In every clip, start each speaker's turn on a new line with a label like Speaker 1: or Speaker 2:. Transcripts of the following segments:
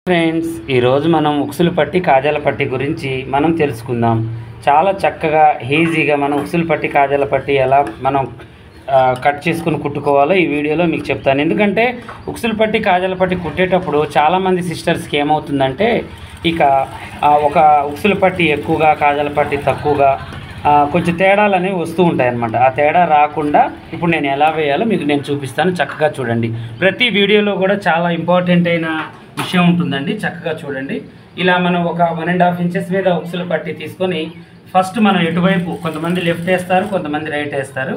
Speaker 1: Friends, ఈరోజు మనం ఉక్సులు పట్టి కాజాల పట్టి గురించి మనం తెలుసుకుందాం. చాలా చక్కగా ఈజీగా మనం ఉక్సులు పట్టి కాజాల పట్టి ఎలా మనం కట్ చేసుకుని కుట్టుకోవాలో ఈ వీడియోలో మీకు చెప్తాను. ఎందుకంటే ఉక్సులు పట్టి కాజాల పట్టి కుట్టేటప్పుడు చాలామంది సిస్టర్స్కి ఏమవుతుందంటే ఇక ఒక ఉక్సులు పట్టి ఎక్కువగా కాజాల పట్టి తక్కువగా కొంచెం తేడాలు అనేవి వస్తూ ఉంటాయి అన్నమాట. ఆ తేడా రాకుండా ఇప్పుడు నేను ఎలా వేయాలో మీకు నేను చూపిస్తాను. చక్కగా చూడండి. ప్రతి వీడియోలో కూడా చాలా ఇంపార్టెంట్ అయిన విషయం ఉంటుందండి. చక్కగా చూడండి. ఇలా మనం ఒక 1.5 ఇంచెస్ మీద ఉక్సులు పట్టి తీసుకొని ఫస్ట్ మనం ఎటువైపు కొంతమంది లెఫ్ట్ వేస్తారు, కొంతమంది రైట్ వేస్తారు.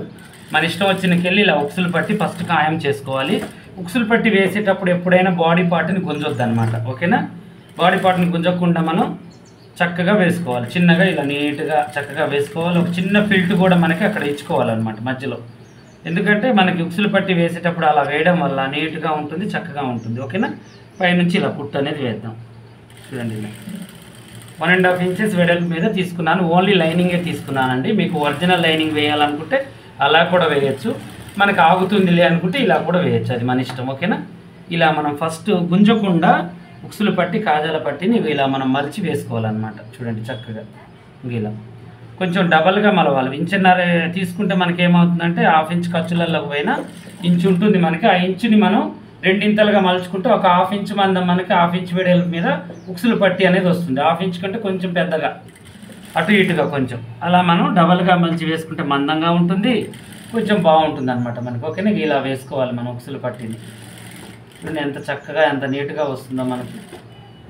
Speaker 1: మన ఇష్టం వచ్చినకెళ్ళి ఇలా ఉక్సులు పట్టి ఫస్ట్ ఖాయం చేసుకోవాలి. ఉక్సులు పట్టి వేసేటప్పుడు ఎప్పుడైనా బాడీ పార్ట్ని గుంజొద్దు అనమాట. ఓకేనా? బాడీ పార్ట్ని గుంజకుండా మనం చక్కగా వేసుకోవాలి. చిన్నగా ఇలా నీట్గా చక్కగా వేసుకోవాలి. ఒక చిన్న ఫిల్ట్ కూడా మనకి అక్కడ ఇచ్చుకోవాలన్నమాట మధ్యలో. ఎందుకంటే మనకి ఉక్సులు పట్టి వేసేటప్పుడు అలా వేయడం వల్ల నీట్గా ఉంటుంది, చక్కగా ఉంటుంది. ఓకేనా? పైనుంచి ఇలా కుట్టు అనేది వేద్దాం. చూడండి, ఇలా 1.5 ఇంచెస్ వెడల్పు మీద తీసుకున్నాను. ఓన్లీ లైనింగే తీసుకున్నానండి. మీకు ఒరిజినల్ లైనింగ్ వేయాలనుకుంటే అలా కూడా వేయచ్చు. మనకు ఆగుతుందిలే అనుకుంటే ఇలా కూడా వేయచ్చు. అది మన ఇష్టం. ఓకేనా? ఇలా మనం ఫస్ట్ గుంజకుండా ఉక్సులు పట్టి కాజాల పట్టిని ఇలా మనం మలిచి వేసుకోవాలన్నమాట. చూడండి చక్కగా ఇలా కొంచెం డబల్గా మలవాలి. ఇంచున్నర తీసుకుంటే మనకి ఏమవుతుందంటే 1/2 ఇంచ్ ఖర్చులలోకి పోయినా ఇంచు ఉంటుంది మనకి. ఆ ఇంచుని మనం రెండింతలుగా మలుచుకుంటే ఒక 1/2 ఇంచ్ మందం మనకి 1/2 ఇంచ్ వెడల్పు మీద ఉక్సులు పట్టి అనేది వస్తుంది. 1/2 ఇంచ్ కంటే కొంచెం పెద్దగా అటు ఇటుగా కొంచెం అలా మనం డబల్గా మలిచి వేసుకుంటే మందంగా ఉంటుంది, కొంచెం బాగుంటుంది అనమాట మనకి. ఓకేనా? ఇలా వేసుకోవాలి మనం ఉక్సులు పట్టిని. చూడండి ఎంత చక్కగా ఎంత నీట్గా వస్తుందో మనకి.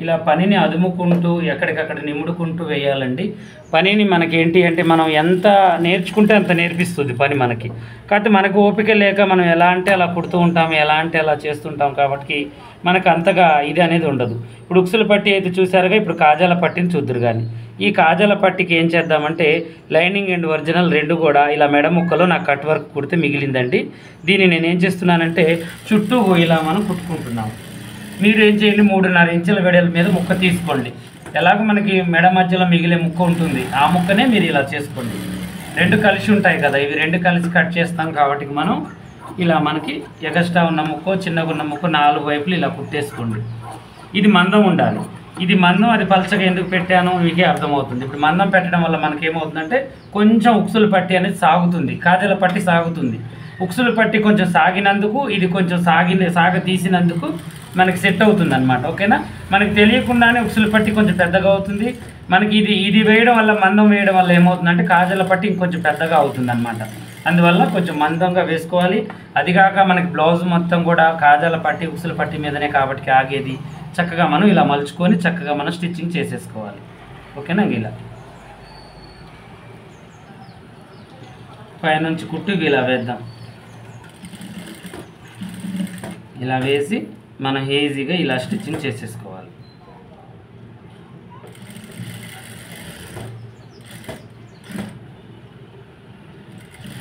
Speaker 1: ఇలా పనిని అదుముకుంటూ ఎక్కడికక్కడ నిముడుకుంటూ వేయాలండి. పనిని మనకి ఏంటి అంటే మనం ఎంత నేర్చుకుంటే అంత నేర్పిస్తుంది పని మనకి. కాకపోతే మనకు ఓపిక లేక మనం ఎలా అంటే అలా కుడుతూ ఉంటాం, ఎలా అంటే అలా చేస్తుంటాం. కాబట్టి మనకు అంతగా ఇది అనేది ఉండదు. ఇప్పుడు ఉక్సులు పట్టి అయితే చూసారుగా, ఇప్పుడు కాజాల పట్టిని చూద్దరు. కానీ ఈ కాజాల పట్టికి ఏం చేద్దామంటే లైనింగ్ అండ్ ఒరిజినల్ రెండు కూడా ఇలా మెడ ముక్కలో నాకు కట్ వర్క్ కుడితే మిగిలిందండి. దీన్ని నేను ఏం చేస్తున్నానంటే చుట్టూ ఇలా మనం కుట్టుకుంటున్నాము. మీరు ఏం చేయండి, 3.5 ఇంచుల వెడల్పు మీద ముక్క తీసుకోండి. ఎలాగో మనకి మెడ మధ్యలో మిగిలే ముక్క ఉంటుంది, ఆ ముక్కనే మీరు ఇలా చేసుకోండి. రెండు కలిసి ఉంటాయి కదా, ఇవి రెండు కలిసి కట్ చేస్తాం. కాబట్టి మనం ఇలా మనకి ఎగస్ట్రా ఉన్న ముక్క చిన్నగా ఉన్న ముక్క 4 వైపులు ఇలా కుట్టేసుకోండి. ఇది మందం ఉండాలి. ఇది మందం, అది పలచగా ఎందుకు పెట్టానో మీకే అర్థమవుతుంది. ఇప్పుడు మందం పెట్టడం వల్ల మనకి ఏమవుతుందంటే కొంచెం ఉక్సులు పట్టి అనేది సాగుతుంది, కాజాల పట్టి సాగుతుంది. ఉక్సులు పట్టి కొంచెం సాగినందుకు ఇది కొంచెం సాగ తీసినందుకు మనకి సెట్ అవుతుంది అనమాట. ఓకేనా? మనకి తెలియకుండానే ఉక్సులు పట్టి కొంచెం పెద్దగా అవుతుంది మనకి. ఇది వేయడం వల్ల, మందం వేయడం వల్ల ఏమవుతుందంటే కాజాల పట్టి ఇంకొంచెం పెద్దగా అవుతుంది అనమాట. అందువల్ల కొంచెం మందంగా వేసుకోవాలి. అదిగాక మనకి బ్లౌజ్ మొత్తం కూడా కాజాల పట్టి ఉక్సులు పట్టి మీదనే కాబట్టి ఆగేది. చక్కగా మనం ఇలా మలుచుకొని చక్కగా మనం స్టిచ్చింగ్ చేసేసుకోవాలి. ఓకేనా? ఇలా పైనుంచి కుట్టు ఇలా వేద్దాం. ఇలా వేసి మనం ఈజీగా ఇలా స్టిచ్చింగ్ చేసేసుకోవాలి.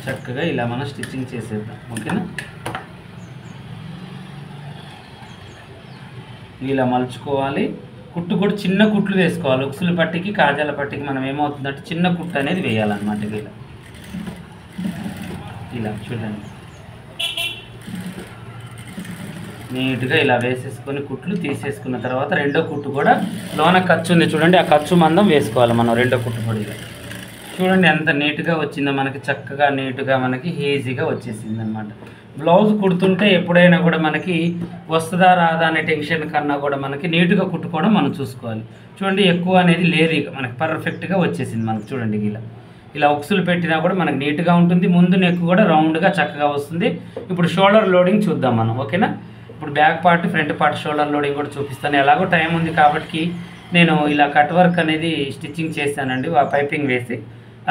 Speaker 1: చక్కగా ఇలా మనం స్టిచ్చింగ్ చేసేద్దాం. ఓకేనా? ఇలా మలుచుకోవాలి. కుట్టు కూడా చిన్న కుట్లు వేసుకోవాలి. ఉక్సులు పట్టికి కాజాల పట్టికి మనం ఏమవుతుందంటే చిన్న కుట్టు అనేది వేయాలన్నమాట. ఇలా చూడండి, నీట్గా ఇలా వేసేసుకొని కుట్లు తీసేసుకున్న తర్వాత రెండో కుట్టు కూడా లోన ఖర్చు ఉంది చూడండి, ఆ ఖర్చు మందం వేసుకోవాలి మనం రెండో కుట్టు కూడా. ఇలా చూడండి ఎంత నీట్గా వచ్చిందో మనకి. చక్కగా నీట్గా మనకి ఈజీగా వచ్చేసింది అనమాట. బ్లౌజ్ కుడుతుంటే ఎప్పుడైనా కూడా మనకి వస్తుందా రాదా అనే టెన్షన్ కన్నా కూడా మనకి నీట్గా కుట్టుకోవడం మనం చూసుకోవాలి. చూడండి ఎక్కువ అనేది లేదు, మనకి పర్ఫెక్ట్గా వచ్చేసింది మనకి. చూడండి ఇలా ఉక్సులు పెట్టినా కూడా మనకి నీట్గా ఉంటుంది. ముందు నెక్ కూడా రౌండ్గా చక్కగా వస్తుంది. ఇప్పుడు షోల్డర్ లోడింగ్ చూద్దాం మనం. ఓకేనా? ఇప్పుడు back part, front part shoulder loading కూడా చూపిస్తాను. ఎలాగో టైం ఉంది కాబట్టి నేను ఇలా కట్ వర్క్ అనేది స్టిచ్చింగ్ చేశానండి, పైపింగ్ వేసి.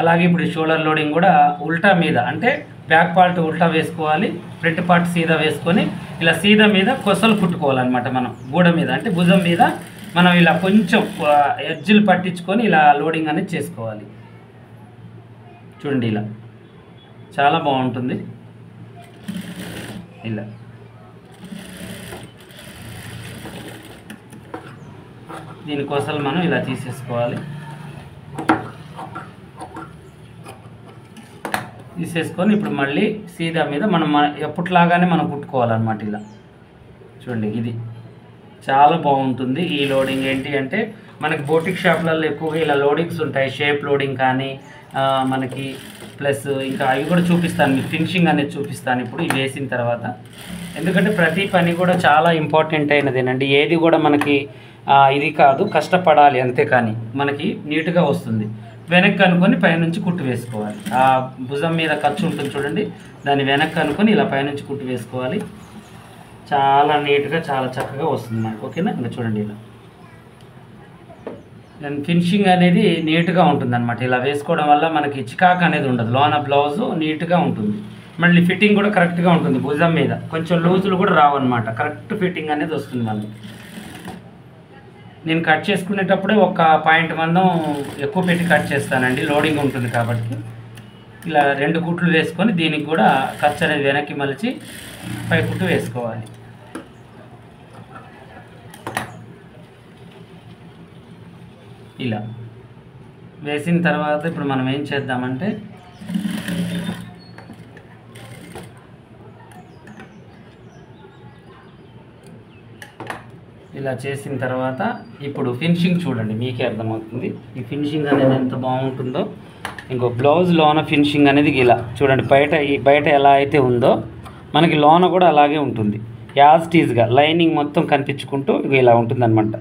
Speaker 1: అలాగే ఇప్పుడు షోల్డర్ లోడింగ్ కూడా ఉల్టా మీద, అంటే బ్యాక్ పార్ట్ ఉల్టా వేసుకోవాలి, ఫ్రంట్ పార్ట్ సీదా వేసుకొని ఇలా సీదా మీద కొసలు కుట్టుకోవాలన్నమాట. మనం గూడ మీద అంటే భుజం మీద మనం ఇలా కొంచెం ఎడ్జులు పట్టించుకొని ఇలా లోడింగ్ అనేది చేసుకోవాలి. చూడండి ఇలా చాలా బాగుంటుంది. ఇలా దీనికోసం మనం ఇలా తీసేసుకోవాలి. తీసేసుకొని ఇప్పుడు మళ్ళీ సీదా మీద మనం ఎప్పటిలాగానే మనం కుట్టుకోవాలన్నమాట. ఇలా చూడండి, ఇది చాలా బాగుంటుంది. ఈ లోడింగ్ ఏంటి అంటే మనకి బోటిక్ షాప్లలో ఎక్కువగా ఇలా లోడింగ్స్ ఉంటాయి, షేప్ లోడింగ్ కానీ మనకి ప్లస్ ఇంకా అవి కూడా చూపిస్తాను, మీకు ఫినిషింగ్ అనేది చూపిస్తాను ఇప్పుడు ఇవి వేసిన తర్వాత. ఎందుకంటే ప్రతి పని కూడా చాలా ఇంపార్టెంట్ అయినదేనండి, ఏది కూడా మనకి ఇది కాదు, కష్టపడాలి అంతే, కానీ మనకి నీట్గా వస్తుంది. వెనక్కి అనుకొని పైనుంచి కుట్టు వేసుకోవాలి. ఆ భుజం మీద ఖర్చు ఉంటుంది చూడండి, దాన్ని వెనక్కి అనుకొని ఇలా పైనుంచి కుట్టు వేసుకోవాలి. చాలా నీట్గా చాలా చక్కగా వస్తుంది మనకు. ఓకేనా, ఇంకా చూడండి ఇలా ఫినిషింగ్ అనేది నీట్గా ఉంటుంది అనమాట. ఇలా వేసుకోవడం వల్ల మనకి చికాక్ అనేది ఉండదు, లోన బ్లౌజు నీట్గా ఉంటుంది. మళ్ళీ ఫిట్టింగ్ కూడా కరెక్ట్గా ఉంటుంది, భుజం మీద కొంచెం లూజులు కూడా రావన్నమాట, కరెక్ట్ ఫిట్టింగ్ అనేది వస్తుంది మనకి. నేను కట్ చేసుకునేటప్పుడే ఒక పాయింట్ మందం ఎక్కువ పెట్టి కట్ చేస్తానండి, లోడింగ్ ఉంటుంది కాబట్టి. ఇలా 2 కుట్లు వేసుకొని దీనికి కూడా ఖర్చు అనేది వెనక్కి మలిచి పై కుట్టు వేసుకోవాలి. ఇలా వేసిన తర్వాత ఇప్పుడు మనం ఏం చేద్దామంటే ఇలా చేసిన తర్వాత ఇప్పుడు ఫినిషింగ్ చూడండి, మీకే అర్థమవుతుంది ఈ ఫినిషింగ్ అనేది ఎంత బాగుంటుందో. ఇంకో బ్లౌజ్ లోన ఫినిషింగ్ అనేది ఇలా చూడండి, బయట ఎలా అయితే ఉందో మనకి లోన కూడా అలాగే ఉంటుంది, యాజ్ టీజ్గా లైనింగ్ మొత్తం కనిపించుకుంటూ ఇలా ఉంటుంది అనమాట.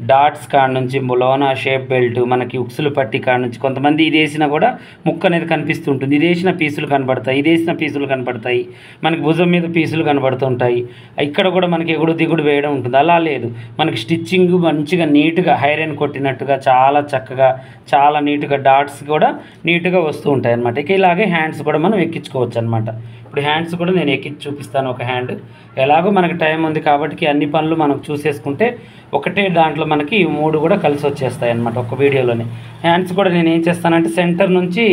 Speaker 1: డాట్స్ కాడ నుంచి లోన షేప్ బెల్ట్, మనకి ఉక్సులు పట్టి కాడ నుంచి కొంతమంది ఇది వేసినా కూడా ముక్క అనేది కనిపిస్తుంటుంది, ఇది వేసిన పీసులు కనబడతాయి, ఇది వేసిన పీసులు కనబడతాయి, మనకి భుజం మీద పీసులు కనబడుతుంటాయి. ఇక్కడ కూడా మనకి ఎగుడు దిగుడు వేయడం ఉంటుంది, అలా లేదు, మనకి స్టిచ్చింగ్ మంచిగా నీట్గా ఐరన్ కొట్టినట్టుగా చాలా చక్కగా చాలా నీట్గా డాట్స్ కూడా నీట్గా వస్తూ ఉంటాయి అన్నమాట. ఇక ఇలాగే హ్యాండ్స్ కూడా మనం ఎక్కించుకోవచ్చు అనమాట. ఇప్పుడు హ్యాండ్స్ కూడా నేను ఎక్కించి చూపిస్తాను ఒక హ్యాండ్. ఎలాగో మనకి టైం ఉంది కాబట్టి అన్ని పనులు మనం చూసేసుకుంటే ఒకటే దాంట్లో మనకి 3 కూడా కలిసి వచ్చేస్తాయి అన్నమాట ఒక వీడియోలోనే. హ్యాండ్స్ కూడా నేను ఏం చేస్తానంటే సెంటర్ నుంచి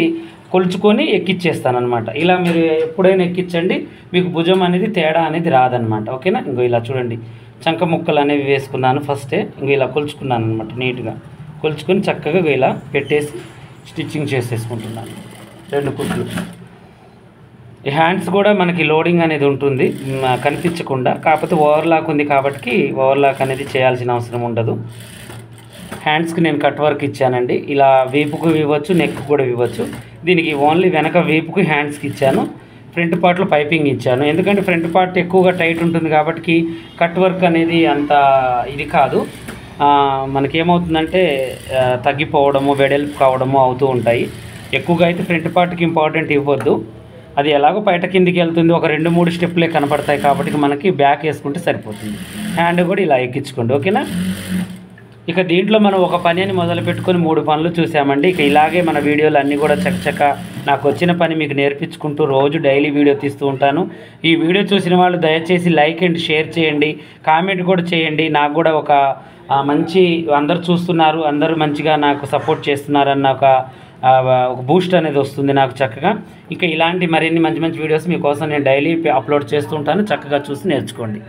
Speaker 1: కొలుచుకొని ఎక్కిచ్చేస్తాను అనమాట. ఇలా మీరు ఎప్పుడైనా ఎక్కించండి, మీకు భుజం అనేది తేడా అనేది రాదనమాట. ఓకేనా, ఇంకో ఇలా చూడండి, చంక ముక్కలు అనేవి వేసుకున్నాను ఫస్టే, ఇంకో ఇలా కొలుచుకున్నాను అనమాట. నీట్గా కొలుచుకొని చక్కగా ఇలా పెట్టేసి స్టిచ్చింగ్ చేసేసుకుంటున్నాను 2 కుట్లు. ఈ హ్యాండ్స్ కూడా మనకి లోడింగ్ అనేది ఉంటుంది కనిపించకుండా, కాకపోతే ఓవర్లాక్ ఉంది కాబట్టి ఓవర్లాక్ అనేది చేయాల్సిన అవసరం ఉండదు. హ్యాండ్స్కి నేను కట్ వర్క్ ఇచ్చానండి, ఇలా వీపుకు ఇవ్వచ్చు, నెక్ కూడా ఇవ్వచ్చు. దీనికి ఓన్లీ వెనక వీపుకి హ్యాండ్స్కి ఇచ్చాను, ఫ్రంట్ పార్ట్లో పైపింగ్ ఇచ్చాను. ఎందుకంటే ఫ్రంట్ పార్ట్ ఎక్కువగా టైట్ ఉంటుంది కాబట్టి కట్ వర్క్ అనేది అంత ఇది కాదు, మనకేమవుతుందంటే తగ్గిపోవడము వెడల్పు కావడము అవుతూ ఉంటాయి. ఎక్కువగా అయితే ఫ్రంట్ పార్ట్కి ఇంపార్టెంట్ ఇవ్వద్దు, అది ఎలాగో బయట కిందికి వెళ్తుంది, ఒక 2-3 స్టెప్లే కనపడతాయి కాబట్టి మనకి బ్యాక్ వేసుకుంటే సరిపోతుంది. హ్యాండ్ కూడా ఇలా ఎక్కించుకోండి. ఓకేనా, ఇక దీంట్లో మనం ఒక పని అని మొదలు పెట్టుకొని 3 పనులు చూసామండి. ఇక ఇలాగే మన వీడియోలు అన్నీ కూడా చక్కచక్క నాకు వచ్చిన పని మీకు నేర్పించుకుంటూ రోజు డైలీ వీడియో తీస్తూ ఉంటాను. ఈ వీడియో చూసిన వాళ్ళు దయచేసి లైక్ అండ్ షేర్ చేయండి, కామెంట్ కూడా చేయండి. నాకు కూడా ఒక మంచి అందరు చూస్తున్నారు, అందరూ మంచిగా నాకు సపోర్ట్ చేస్తున్నారన్న ఒక బూస్ట్ అనేది వస్తుంది నాకు చక్కగా. ఇంకా ఇలాంటి మరిన్ని మంచి మంచి వీడియోస్ మీకోసం నేను డైలీ అప్లోడ్ చేస్తూ ఉంటాను, చక్కగా చూసి నేర్చుకోండి.